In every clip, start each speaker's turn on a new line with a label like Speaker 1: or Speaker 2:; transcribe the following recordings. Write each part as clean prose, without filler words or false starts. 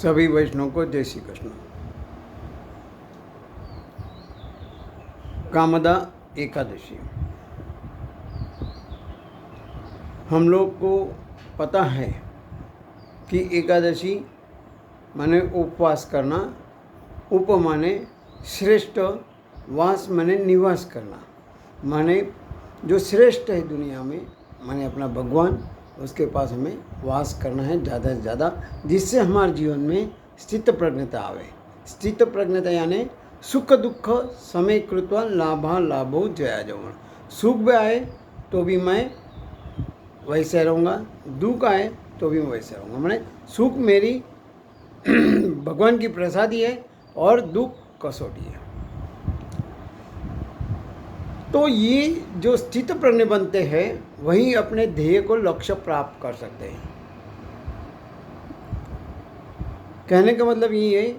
Speaker 1: सभी वैष्णव को जय श्री कृष्ण। कामदा एकादशी हम लोग को पता है कि एकादशी माने उपवास करना, उप माने श्रेष्ठ, वास माने निवास करना, माने जो श्रेष्ठ है दुनिया में माने अपना भगवान, उसके पास हमें वास करना है ज़्यादा से ज़्यादा, जिससे हमारे जीवन में स्थित प्रज्ञता आवे। स्थित प्रज्ञता यानी सुख दुख समय कृत्वा लाभा लाभो जया जवन। सुख भी आए तो भी मैं वैसे रहूँगा, दुख आए तो भी मैं वैसे रहूँगा। माने सुख मेरी भगवान की प्रसादी है और दुख कसौटी है। तो ये जो स्थित प्रज्ञ बनते हैं वही अपने ध्येय को लक्ष्य प्राप्त कर सकते हैं। कहने का मतलब ये है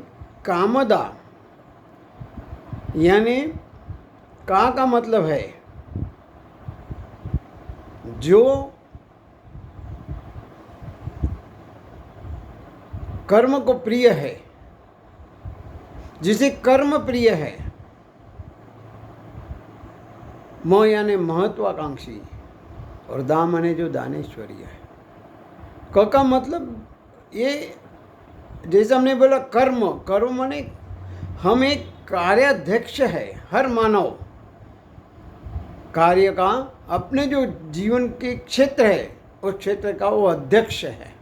Speaker 1: कामदा यानी का मतलब है जो कर्म को प्रिय है, जिसे कर्म प्रिय है। म यानी महत्वाकांक्षी और दा माने जो दानेश्वरी है। क का मतलब ये जैसे हमने बोला कर्म, कर्म माने हम एक कार्याध्यक्ष है। हर मानव कार्य का अपने जो जीवन के क्षेत्र है उस क्षेत्र का वो अध्यक्ष है।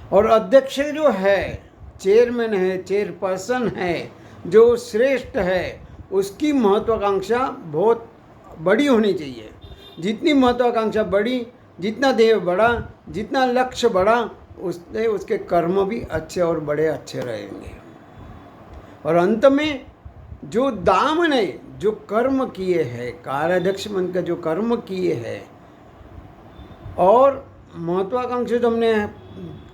Speaker 1: और अध्यक्ष जो है, चेयरमैन है, चेयरपर्सन है, जो श्रेष्ठ है, उसकी महत्वाकांक्षा बहुत बड़ी होनी चाहिए। जितनी महत्वाकांक्षा बड़ी, जितना ध्येय बड़ा, जितना लक्ष्य बड़ा, उससे उसके कर्म भी अच्छे और बड़े अच्छे रहेंगे। और अंत में जो दाम ने जो कर्म किए हैं, कार्याध्यक्ष मन का जो कर्म किए हैं और महत्वाकांक्षा जो हमने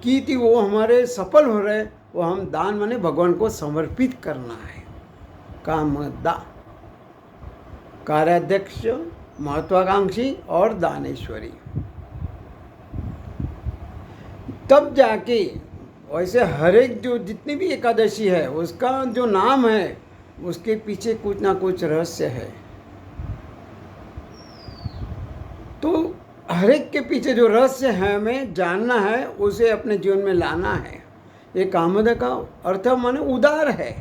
Speaker 1: की थी वो हमारे सफल हो रहे, वो हम दान माने भगवान को समर्पित करना है। कामदा कार्याध्यक्ष, महत्वाकांक्षी और दानेश्वरी। तब जाके वैसे हर एक जो जितनी भी एकादशी है उसका जो नाम है उसके पीछे कुछ ना कुछ रहस्य है। तो हर एक के पीछे जो रहस्य है हमें जानना है, उसे अपने जीवन में लाना है। ये कामदा का अर्थ माने उदार है।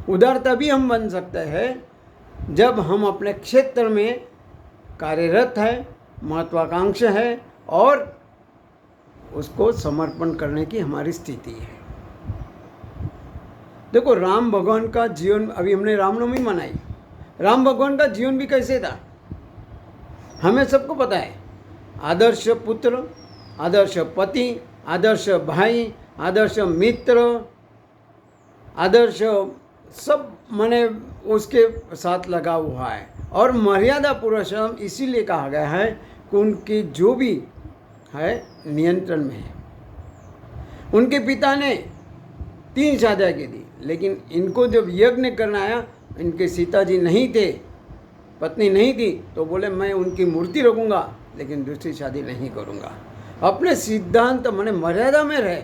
Speaker 1: उदार तभी हम बन सकते हैं जब हम अपने क्षेत्र में कार्यरत है, महत्वाकांक्षा है और उसको समर्पण करने की हमारी स्थिति है। देखो राम भगवान का जीवन, अभी हमने रामनवमी मनाई। राम भगवान का जीवन भी कैसे था हमें सबको पता है। आदर्श पुत्र, आदर्श पति, आदर्श भाई, आदर्श मित्र, आदर्श सब माने उसके साथ लगा हुआ है। और मर्यादा पुरुषोत्तम इसीलिए कहा गया है कि उनकी जो भी है नियंत्रण में है। उनके पिता ने 3 शादियाँ की थी, लेकिन इनको जब यज्ञ करना आया, इनके सीता जी नहीं थे, पत्नी नहीं थी, तो बोले मैं उनकी मूर्ति रखूँगा लेकिन दूसरी शादी नहीं करूँगा। अपने सिद्धांत माने मर्यादा में रहे,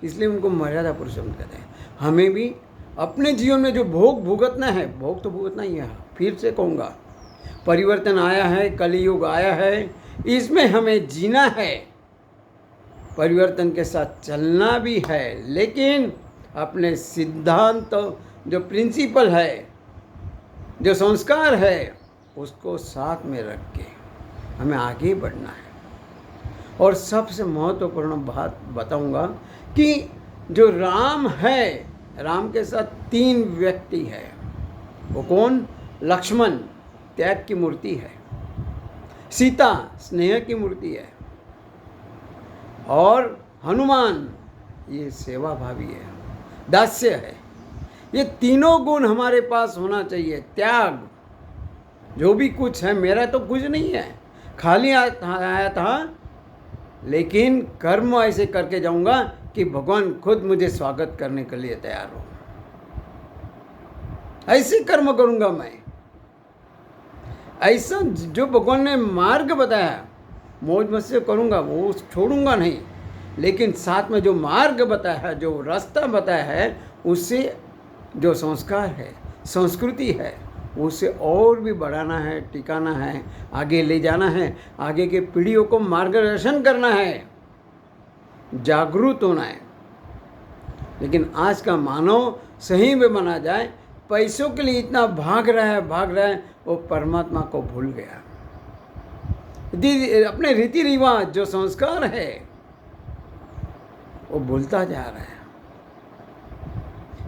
Speaker 1: इसलिए उनको मर्यादा पुरुषोत्तम कहते हैं। हमें भी अपने जीवन में जो भोग भुगतना है, भोग तो भुगतना ही है, फिर से कहूँगा परिवर्तन आया है, कलियुग आया है, इसमें हमें जीना है, परिवर्तन के साथ चलना भी है, लेकिन अपने सिद्धांत जो प्रिंसिपल है, जो संस्कार है, उसको साथ में रख के हमें आगे बढ़ना है। और सबसे महत्वपूर्ण बात बताऊंगा कि जो राम है, राम के साथ 3 व्यक्ति है। वो कौन? लक्ष्मण त्याग की मूर्ति है, सीता स्नेह की मूर्ति है और हनुमान ये सेवा भावी है, दास्य है। ये तीनों गुण हमारे पास होना चाहिए। त्याग, जो भी कुछ है मेरा तो कुछ नहीं है, खाली आया था, लेकिन कर्म ऐसे करके जाऊंगा कि भगवान खुद मुझे स्वागत करने के लिए तैयार हो। ऐसे कर्म करूंगा मैं। ऐसा जो भगवान ने मार्ग बताया मौज मस्ती करूंगा, वो छोड़ूंगा नहीं। लेकिन साथ में जो मार्ग बताया है, जो रास्ता बताया है, उससे जो संस्कार है, संस्कृति है, उसे और भी बढ़ाना है, टिकाना है, आगे ले जाना है, आगे के पीढ़ियों को मार्गदर्शन करना है, जागरूक होना है। लेकिन आज का मानव सही में माना जाए पैसों के लिए इतना भाग रहा है, वो परमात्मा को भूल गया। अपने रीति रिवाज जो संस्कार है वो भूलता जा रहा है।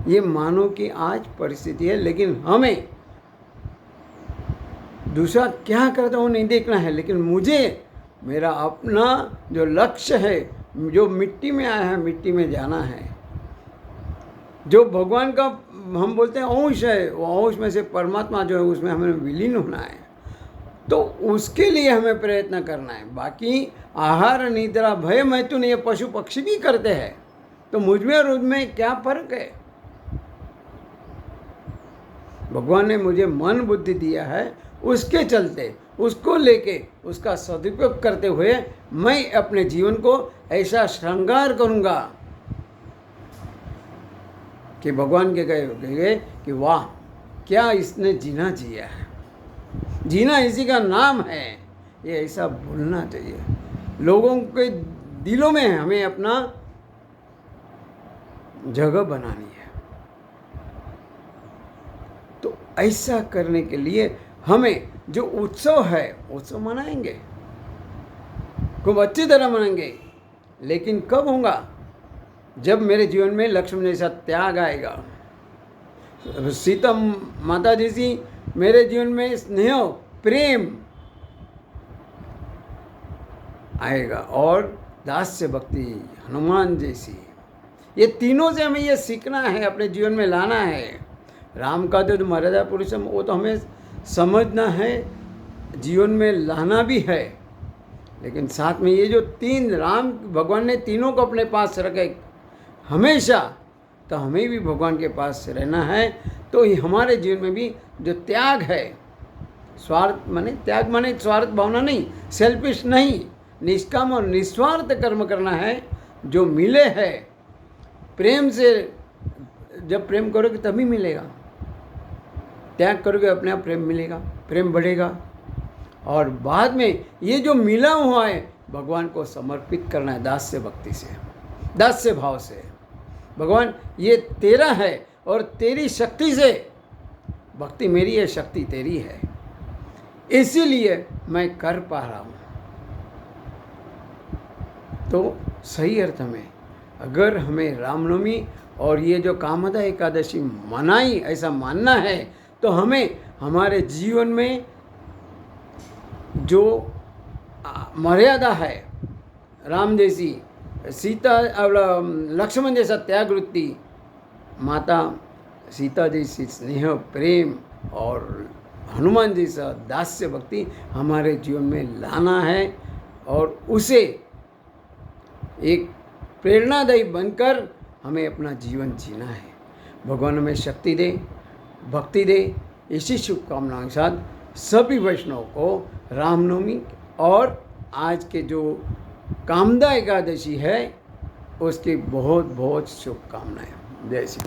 Speaker 1: ये मानव की आज परिस्थिति है। लेकिन हमें दूसरा क्या करता हूँ नहीं देखना है, लेकिन मुझे मेरा अपना जो लक्ष्य है, जो मिट्टी में आया है मिट्टी में जाना है। जो भगवान का हम बोलते हैं अंश है, वो अंश में से परमात्मा जो है उसमें हमें विलीन होना है, तो उसके लिए हमें प्रयत्न करना है। बाकी आहार निद्रा भय मैथुन ये पशु पक्षी भी करते हैं, तो मुझ में और उनमें क्या फर्क है? भगवान ने मुझे मन बुद्धि दिया है, उसके चलते उसको लेके उसका सदुपयोग करते हुए मैं अपने जीवन को ऐसा श्रृंगार करूँगा कि भगवान के कहे कि वाह क्या इसने जीना जिया है, जीना इसी का नाम है। ये ऐसा भूलना चाहिए। लोगों के दिलों में हमें अपना जगह बनानी है। तो ऐसा करने के लिए हमें जो उत्सव है उत्सव मनाएंगे, खूब अच्छी तरह मनाएंगे। लेकिन कब होगा? जब मेरे जीवन में लक्ष्मण जैसा त्याग आएगा, सीता माता जैसी मेरे जीवन में स्नेह प्रेम आएगा, और दास्य भक्ति हनुमान जैसी, ये तीनों से हमें ये सीखना है, अपने जीवन में लाना है। राम का जो मर्यादा पुरुषम वो तो हमें समझना है, जीवन में लाना भी है। लेकिन साथ में ये जो तीन राम भगवान ने तीनों को अपने पास रखे हमेशा, तो हमें भी भगवान के पास रहना है। तो ये हमारे जीवन में भी जो त्याग है, स्वार्थ माने त्याग माने स्वार्थ भावना नहीं, सेल्फिश नहीं, निष्काम और निस्वार्थ कर्म करना है। जो मिले है प्रेम से, जब प्रेम करोगे तभी मिलेगा, त्याग करोगे अपने आप प्रेम मिलेगा, प्रेम बढ़ेगा। और बाद में ये जो मिला हुआ है भगवान को समर्पित करना है, दास्य भक्ति से, दास्य भाव से। भगवान ये तेरा है और तेरी शक्ति से, भक्ति मेरी है, शक्ति तेरी है, इसीलिए मैं कर पा रहा हूँ। तो सही अर्थ में अगर हमें रामनवमी और ये जो कामदा एकादशी मनाई ऐसा मानना है, तो हमें हमारे जीवन में जो मर्यादा है, राम जैसी, सीता लक्ष्मण जैसा त्याग वृत्ति, माता सीता जैसी स्नेह प्रेम और हनुमान जैसा दास्य भक्ति हमारे जीवन में लाना है, और उसे एक प्रेरणादायी बनकर हमें अपना जीवन जीना है। भगवान हमें शक्ति दे, भक्ति दे। इसी शुभकामनाओं के साथ सभी वैष्णव को रामनवमी और आज के जो कामदा एकादशी है उसकी बहुत बहुत शुभकामनाएं। जय श्री कृष्ण।